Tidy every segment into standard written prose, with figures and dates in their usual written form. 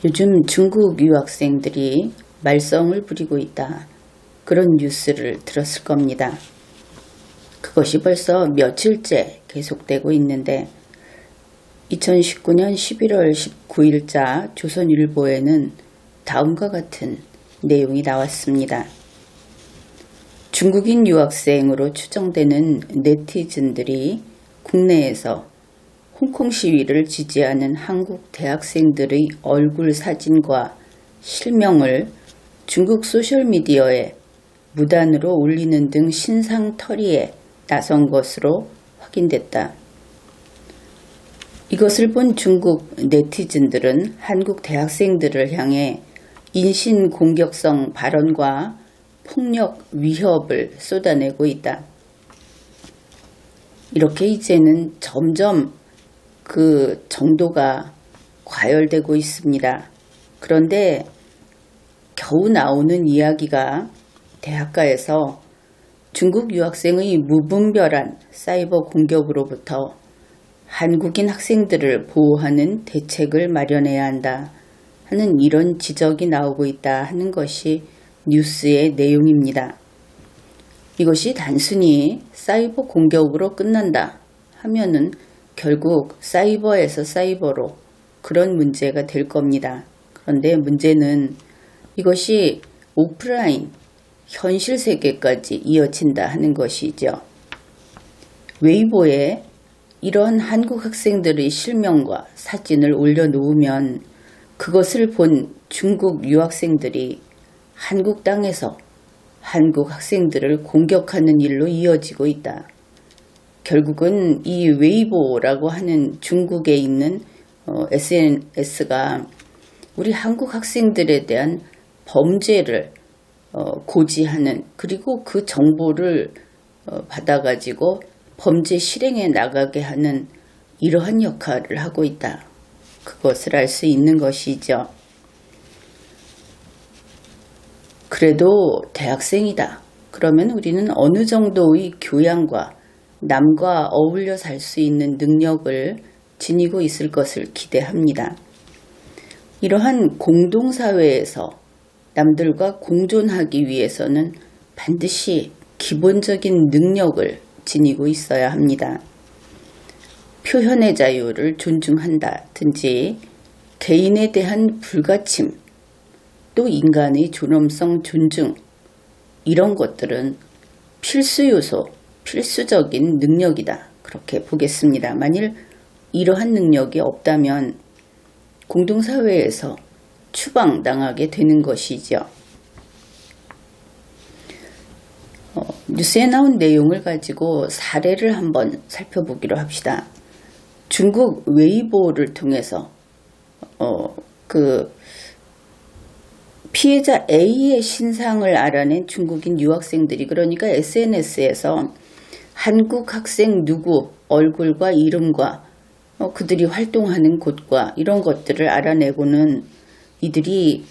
요즘 중국 유학생들이 말썽을 부리고 있다. 그런 뉴스를 들었을 겁니다. 그것이 벌써 며칠째 계속되고 있는데 2019년 11월 19일자 조선일보에는 다음과 같은 내용이 나왔습니다. 중국인 유학생으로 추정되는 네티즌들이 국내에서 홍콩 시위를 지지하는 한국 대학생들의 얼굴 사진과 실명을 중국 소셜미디어에 무단으로 올리는 등 신상털이에 나선 것으로 확인됐다. 이것을 본 중국 네티즌들은 한국 대학생들을 향해 인신공격성 발언과 폭력 위협을 쏟아내고 있다. 이렇게 이제는 점점 그 정도가 과열되고 있습니다. 그런데 겨우 나오는 이야기가 대학가에서 중국 유학생의 무분별한 사이버 공격으로부터 한국인 학생들을 보호하는 대책을 마련해야 한다 하는 이런 지적이 나오고 있다 하는 것이 뉴스의 내용입니다. 이것이 단순히 사이버 공격으로 끝난다 하면은 결국 사이버에서 사이버로 그런 문제가 될 겁니다. 그런데 문제는 이것이 오프라인, 현실 세계까지 이어진다 하는 것이죠. 웨이보에 이런 한국 학생들의 실명과 사진을 올려놓으면 그것을 본 중국 유학생들이 한국 땅에서 한국 학생들을 공격하는 일로 이어지고 있다. 결국은 이 웨이보라고 하는 중국에 있는 SNS가 우리 한국 학생들에 대한 범죄를 고지하는, 그리고 그 정보를 받아가지고 범죄 실행에 나가게 하는 이러한 역할을 하고 있다. 그것을 알 수 있는 것이죠. 그래도 대학생이다. 그러면 우리는 어느 정도의 교양과 남과 어울려 살 수 있는 능력을 지니고 있을 것을 기대합니다. 이러한 공동사회에서 남들과 공존하기 위해서는 반드시 기본적인 능력을 지니고 있어야 합니다. 표현의 자유를 존중한다든지 개인에 대한 불가침, 또 인간의 존엄성 존중, 이런 것들은 필수 요소, 필수적인 능력이다. 그렇게 보겠습니다. 만일 이러한 능력이 없다면 공동사회에서 추방당하게 되는 것이죠. 뉴스에 나온 내용을 가지고 사례를 한번 살펴보기로 합시다. 중국 웨이보를 통해서 피해자 A의 신상을 알아낸 중국인 유학생들이, 그러니까 SNS에서 한국 학생 누구 얼굴과 이름과 그들이 활동하는 곳과 이런 것들을 알아내고는 이들이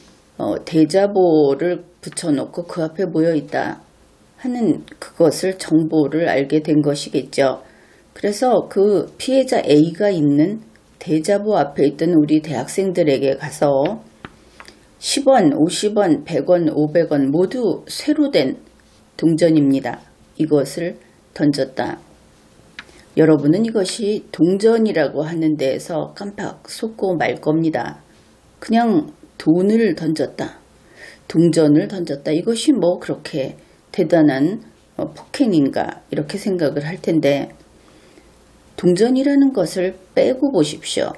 대자보를 붙여놓고 그 앞에 모여있다 하는 그것을 정보를 알게 된 것이겠죠. 그래서 그 피해자 A가 있는 대자보 앞에 있던 우리 대학생들에게 가서 10원, 50원, 100원, 500원 모두 새로 된 동전입니다. 이것을 던졌다. 여러분은 이것이 동전이라고 하는 데에서 깜빡 속고 말 겁니다. 그냥 돈을 던졌다, 동전을 던졌다, 이것이 뭐 그렇게 대단한 폭행인가 이렇게 생각을 할 텐데, 동전이라는 것을 빼고 보십시오.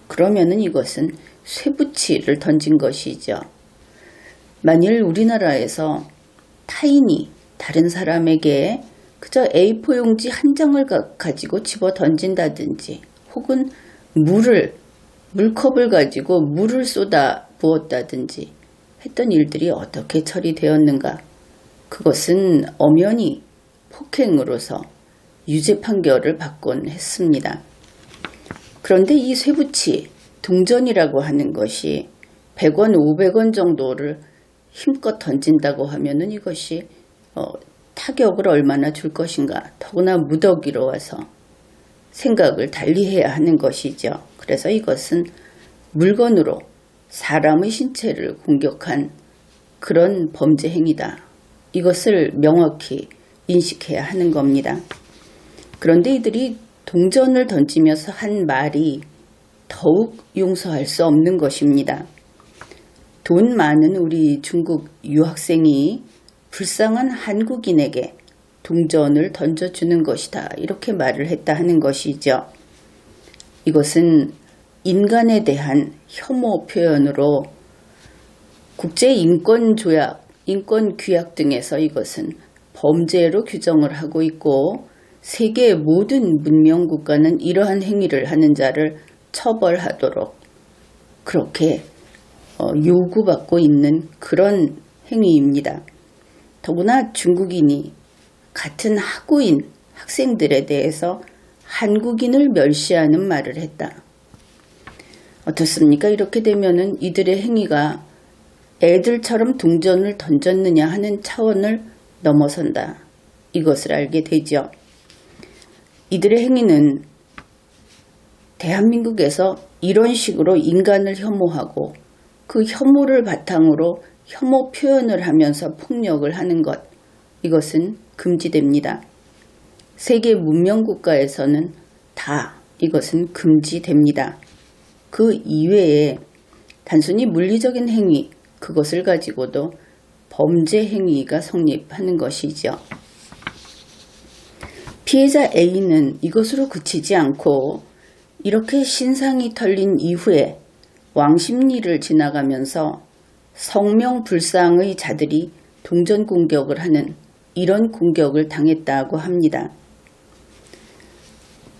그러면은 이것은 쇠붙이를 던진 것이죠. 만일 우리나라에서 타인이 다른 사람에게 그저 A4 용지 한 장을 가지고 집어 던진다든지, 혹은 물컵을 가지고 물을 쏟아 부었다든지 했던 일들이 어떻게 처리되었는가? 그것은 엄연히 폭행으로서 유죄 판결을 받곤 했습니다. 그런데 이 쇠붙이, 동전이라고 하는 것이 100원, 500원 정도를 힘껏 던진다고 하면은 이것이 타격을 얼마나 줄 것인가, 더구나 무더기로 와서 생각을 달리해야 하는 것이죠. 그래서 이것은 물건으로 사람의 신체를 공격한 그런 범죄 행위다. 이것을 명확히 인식해야 하는 겁니다. 그런데 이들이 동전을 던지면서 한 말이 더욱 용서할 수 없는 것입니다. 돈 많은 우리 중국 유학생이 불쌍한 한국인에게 동전을 던져주는 것이다. 이렇게 말을 했다 하는 것이죠. 이것은 인간에 대한 혐오 표현으로 국제인권조약, 인권규약 등에서 이것은 범죄로 규정을 하고 있고 세계 모든 문명국가는 이러한 행위를 하는 자를 처벌하도록 그렇게 요구받고 있는 그런 행위입니다. 더구나 중국인이 같은 학우인 학생들에 대해서 한국인을 멸시하는 말을 했다. 어떻습니까? 이렇게 되면은 이들의 행위가 애들처럼 동전을 던졌느냐 하는 차원을 넘어선다. 이것을 알게 되죠. 이들의 행위는 대한민국에서 이런 식으로 인간을 혐오하고 그 혐오를 바탕으로 혐오 표현을 하면서 폭력을 하는 것, 이것은 금지됩니다. 세계 문명국가에서는 다 이것은 금지됩니다. 그 이외에 단순히 물리적인 행위, 그것을 가지고도 범죄 행위가 성립하는 것이죠. 피해자 A는 이것으로 그치지 않고 이렇게 신상이 털린 이후에 왕십리를 지나가면서 성명불상의 자들이 동전 공격을 하는 이런 공격을 당했다고 합니다.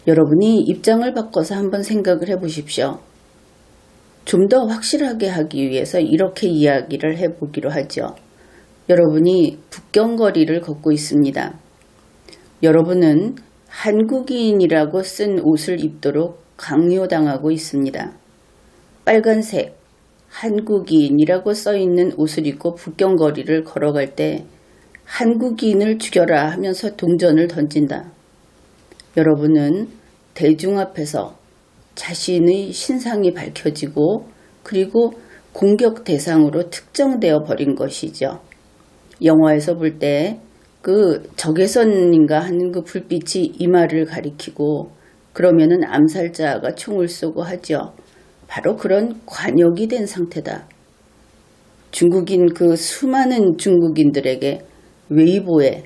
여러분이 입장을 바꿔서 한번 생각을 해보십시오. 좀 더 확실하게 하기 위해서 이렇게 이야기를 해보기로 하죠. 여러분이 북경거리를 걷고 있습니다. 여러분은 한국인이라고 쓴 옷을 입도록 강요당하고 있습니다. 빨간색 한국인이라고 써있는 옷을 입고 북경거리를 걸어갈 때 한국인을 죽여라 하면서 동전을 던진다. 여러분은 대중 앞에서 자신의 신상이 밝혀지고 그리고 공격 대상으로 특정되어 버린 것이죠. 영화에서 볼 때 그 적외선인가 하는 그 불빛이 이마를 가리키고 그러면은 암살자가 총을 쏘고 하죠. 바로 그런 관역이 된 상태다. 중국인 그 수많은 중국인들에게 웨이보에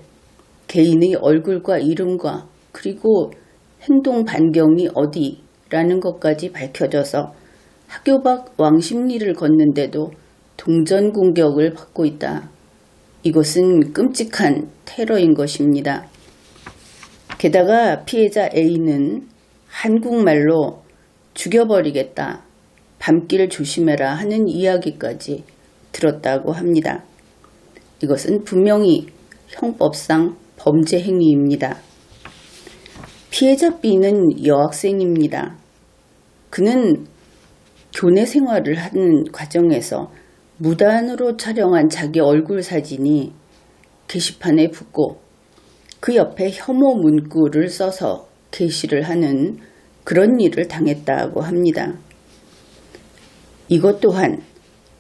개인의 얼굴과 이름과 그리고 행동 반경이 어디라는 것까지 밝혀져서 학교 밖 왕십리를 걷는데도 동전 공격을 받고 있다. 이것은 끔찍한 테러인 것입니다. 게다가 피해자 A는 한국말로 죽여버리겠다, 밤길 조심해라 하는 이야기까지 들었다고 합니다. 이것은 분명히 형법상 범죄 행위입니다. 피해자 B는 여학생입니다. 그는 교내 생활을 하는 과정에서 무단으로 촬영한 자기 얼굴 사진이 게시판에 붙고 그 옆에 혐오 문구를 써서 게시를 하는 그런 일을 당했다고 합니다. 이것 또한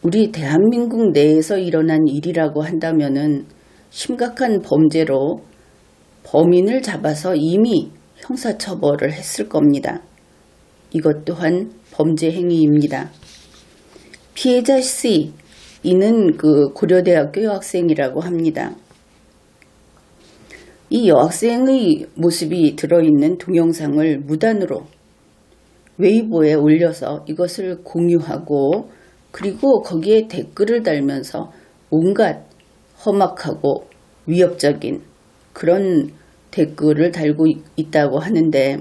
우리 대한민국 내에서 일어난 일이라고 한다면은 심각한 범죄로 범인을 잡아서 이미 형사처벌을 했을 겁니다. 이것 또한 범죄 행위입니다. 피해자 C, 이는 그 고려대학교 여학생이라고 합니다. 이 여학생의 모습이 들어있는 동영상을 무단으로 웨이보에 올려서 이것을 공유하고 그리고 거기에 댓글을 달면서 온갖 험악하고 위협적인 그런 댓글을 달고 있다고 하는데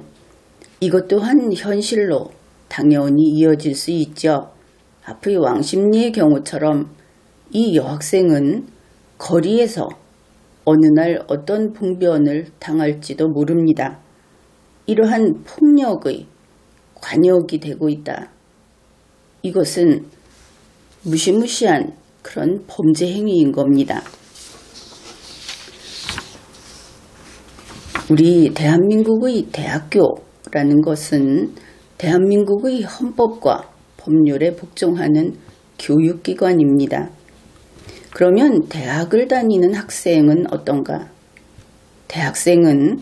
이것 또한 현실로 당연히 이어질 수 있죠. 앞의 왕십리의 경우처럼 이 여학생은 거리에서 어느 날 어떤 봉변을 당할지도 모릅니다. 이러한 폭력의 관역이 되고 있다. 이것은 무시무시한 그런 범죄 행위인 겁니다. 우리 대한민국의 대학교라는 것은 대한민국의 헌법과 법률에 복종하는 교육기관입니다. 그러면 대학을 다니는 학생은 어떤가? 대학생은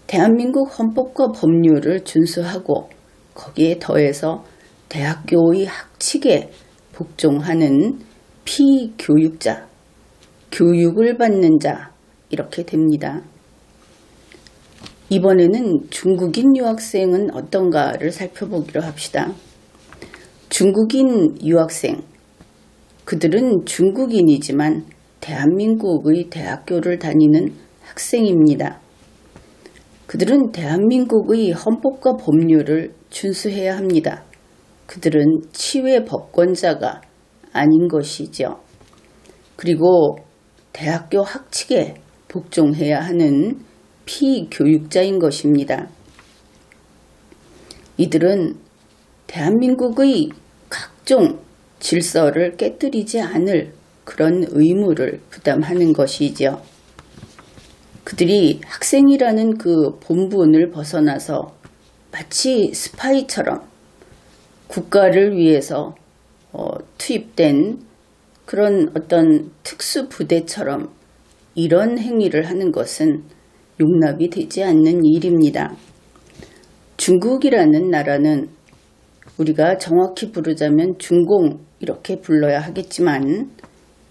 대한민국 헌법과 법률을 준수하고 거기에 더해서 대학교의 학칙에 복종하는 피교육자, 교육을 받는 자 이렇게 됩니다. 이번에는 중국인 유학생은 어떤가를 살펴보기로 합시다. 중국인 유학생, 그들은 중국인이지만 대한민국의 대학교를 다니는 학생입니다. 그들은 대한민국의 헌법과 법률을 준수해야 합니다. 그들은 치외 법권자가 아닌 것이죠. 그리고 대학교 학칙에 복종해야 하는 피교육자인 것입니다. 이들은 대한민국의 각종 질서를 깨뜨리지 않을 그런 의무를 부담하는 것이죠. 그들이 학생이라는 그 본분을 벗어나서 마치 스파이처럼 국가를 위해서 투입된 그런 어떤 특수부대처럼 이런 행위를 하는 것은 용납이 되지 않는 일입니다. 중국이라는 나라는 우리가 정확히 부르자면 중공 이렇게 불러야 하겠지만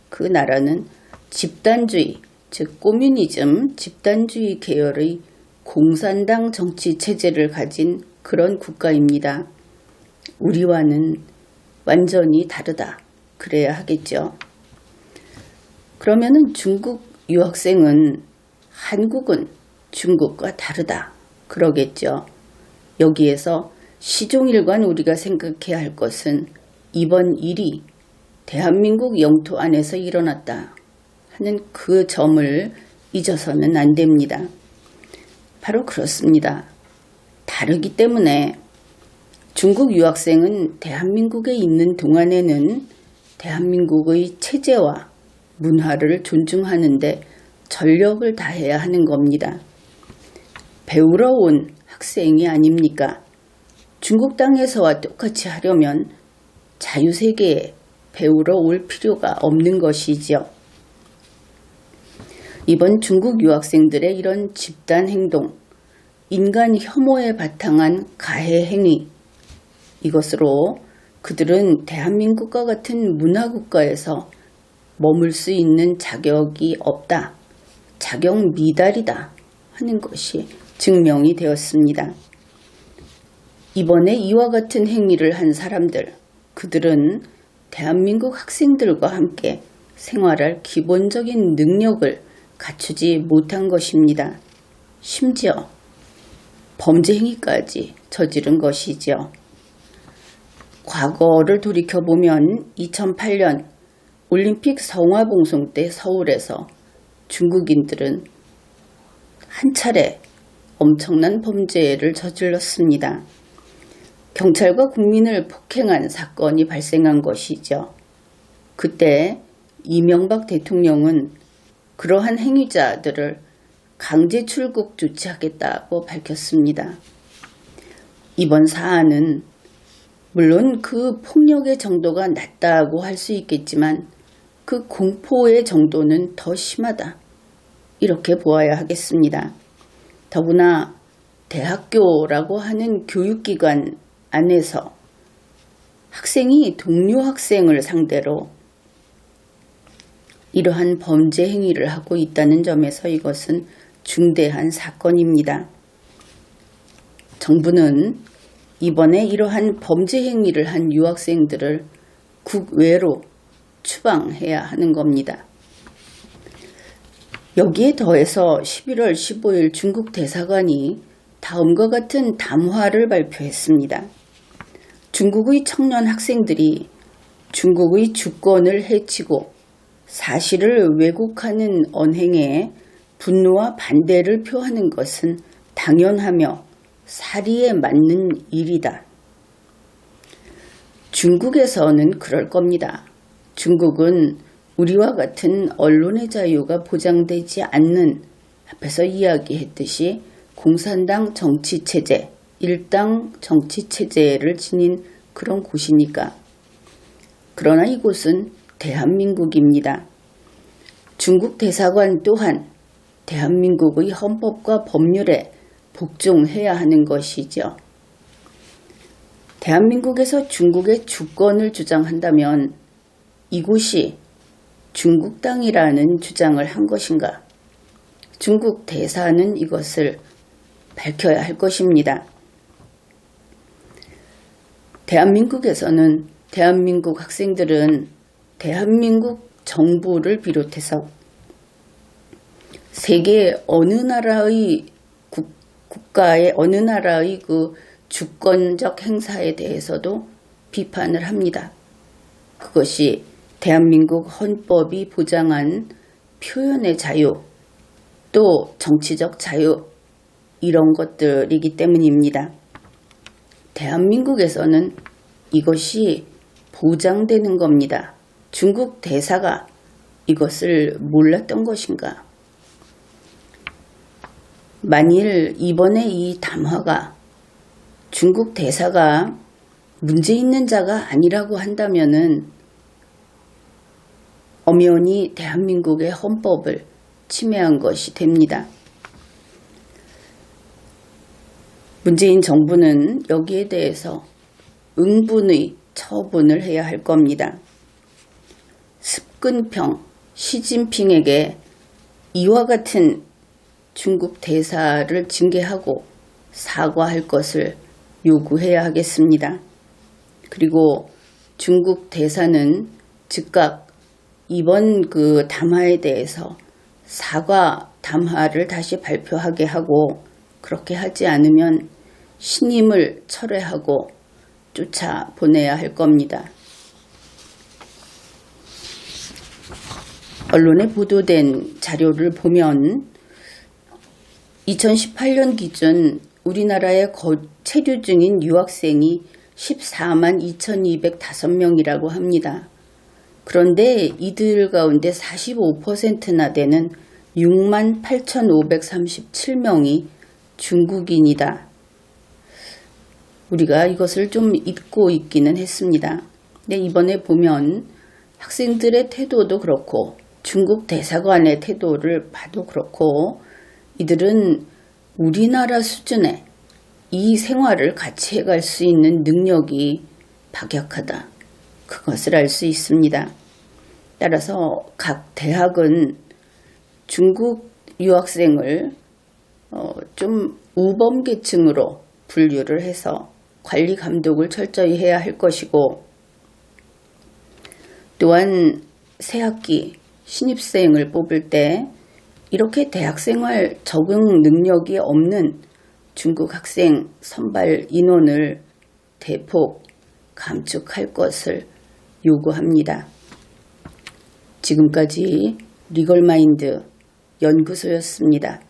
그 나라는 집단주의, 즉 꼬뮤니즘 집단주의 계열의 공산당 정치 체제를 가진 그런 국가입니다. 우리와는 완전히 다르다. 그래야 하겠죠. 그러면은 중국 유학생은 한국은 중국과 다르다. 그러겠죠. 여기에서 시종일관 우리가 생각해야 할 것은 이번 일이 대한민국 영토 안에서 일어났다 하는 그 점을 잊어서는 안 됩니다. 바로 그렇습니다. 다르기 때문에 중국 유학생은 대한민국에 있는 동안에는 대한민국의 체제와 문화를 존중하는데 전력을 다해야 하는 겁니다. 배우러 온 학생이 아닙니까? 중국 땅에서와 똑같이 하려면 자유세계에 배우러 올 필요가 없는 것이지요. 이번 중국 유학생들의 이런 집단 행동, 인간 혐오에 바탕한 가해 행위, 이것으로 그들은 대한민국과 같은 문화국가에서 머물 수 있는 자격이 없다, 자격 미달이다 하는 것이 증명이 되었습니다. 이번에 이와 같은 행위를 한 사람들, 그들은 대한민국 학생들과 함께 생활할 기본적인 능력을 갖추지 못한 것입니다. 심지어 범죄 행위까지 저지른 것이죠. 과거를 돌이켜보면 2008년 올림픽 성화봉송 때 서울에서 중국인들은 한 차례 엄청난 범죄를 저질렀습니다. 경찰과 국민을 폭행한 사건이 발생한 것이죠. 그때 이명박 대통령은 그러한 행위자들을 강제 출국 조치하겠다고 밝혔습니다. 이번 사안은 물론 그 폭력의 정도가 낮다고 할 수 있겠지만 그 공포의 정도는 더 심하다. 이렇게 보아야 하겠습니다. 더구나 대학교라고 하는 교육기관 안에서 학생이 동료 학생을 상대로 이러한 범죄 행위를 하고 있다는 점에서 이것은 중대한 사건입니다. 정부는 이번에 이러한 범죄 행위를 한 유학생들을 국외로 추방해야 하는 겁니다. 여기에 더해서 11월 15일 중국 대사관이 다음과 같은 담화를 발표했습니다. 중국의 청년 학생들이 중국의 주권을 해치고 사실을 왜곡하는 언행에 분노와 반대를 표하는 것은 당연하며 사리에 맞는 일이다. 중국에서는 그럴 겁니다. 중국은 우리와 같은 언론의 자유가 보장되지 않는 앞에서 이야기했듯이 공산당 정치체제, 일당 정치체제를 지닌 그런 곳이니까 그러나 이곳은 대한민국입니다. 중국 대사관 또한 대한민국의 헌법과 법률에 복종해야 하는 것이죠. 대한민국에서 중국의 주권을 주장한다면 이곳이 중국 땅이라는 주장을 한 것인가? 중국 대사는 이것을 밝혀야 할 것입니다. 대한민국에서는 대한민국 학생들은 대한민국 정부를 비롯해서 세계 어느 나라의 국가의 어느 나라의 그 주권적 행사에 대해서도 비판을 합니다. 그것이 대한민국 헌법이 보장한 표현의 자유, 또 정치적 자유 이런 것들이기 때문입니다. 대한민국에서는 이것이 보장되는 겁니다. 중국 대사가 이것을 몰랐던 것인가? 만일 이번에 이 담화가 중국 대사가 문제 있는 자가 아니라고 한다면은 엄연히 대한민국의 헌법을 침해한 것이 됩니다. 문재인 정부는 여기에 대해서 응분의 처분을 해야 할 겁니다. 습근평 시진핑에게 이와 같은 중국 대사를 징계하고 사과할 것을 요구해야 하겠습니다. 그리고 중국 대사는 즉각 이번 그 담화에 대해서 사과 담화를 다시 발표하게 하고, 그렇게 하지 않으면 신임을 철회하고 쫓아보내야 할 겁니다. 언론에 보도된 자료를 보면 2018년 기준 우리나라에 체류 중인 유학생이 14만 2,205명이라고 합니다. 그런데 이들 가운데 45%나 되는 6만 8,537명이 중국인이다. 우리가 이것을 좀 잊고 있기는 했습니다. 근데 이번에 보면 학생들의 태도도 그렇고 중국 대사관의 태도를 봐도 그렇고 이들은 우리나라 수준의 이 생활을 같이 해갈 수 있는 능력이 박약하다. 그것을 알 수 있습니다. 따라서 각 대학은 중국 유학생을 좀 우범계층으로 분류를 해서 관리 감독을 철저히 해야 할 것이고, 또한 새학기 신입생을 뽑을 때 이렇게 대학생활 적응 능력이 없는 중국 학생 선발 인원을 대폭 감축할 것을 요구합니다. 지금까지 리걸마인드 연구소였습니다.